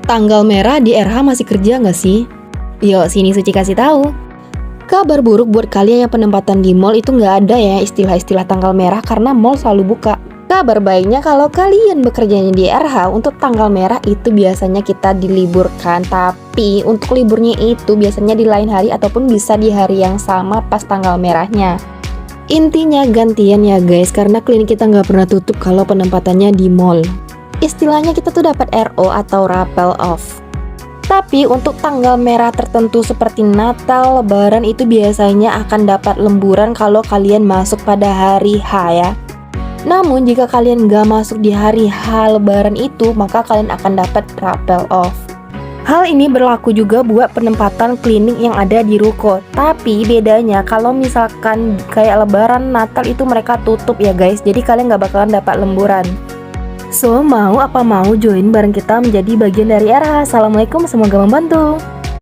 Tanggal merah di RH masih kerja nggak sih? Yuk, sini Suci kasih tahu. Kabar buruk buat kalian yang penempatan di mall itu nggak ada ya istilah-istilah tanggal merah karena mall selalu buka. Kabar baiknya kalau kalian bekerjanya di RH untuk tanggal merah itu biasanya kita diliburkan. Tapi untuk liburnya itu biasanya di lain hari ataupun bisa di hari yang sama pas tanggal merahnya. Intinya gantian ya guys, karena klinik kita nggak pernah tutup kalau penempatannya di mall. Istilahnya kita tuh dapat RO atau rappel off. Tapi untuk tanggal merah tertentu seperti Natal, Lebaran itu biasanya akan dapat lemburan kalau kalian masuk pada hari H ya. Namun jika kalian nggak masuk di hari H Lebaran itu, maka kalian akan dapat rappel off. Hal ini berlaku juga buat penempatan klinik yang ada di ruko. Tapi bedanya kalau misalkan kayak Lebaran, Natal itu mereka tutup ya guys. Jadi kalian nggak bakalan dapat lemburan. So, mau join bareng kita menjadi bagian dari RH? Assalamualaikum, semoga membantu.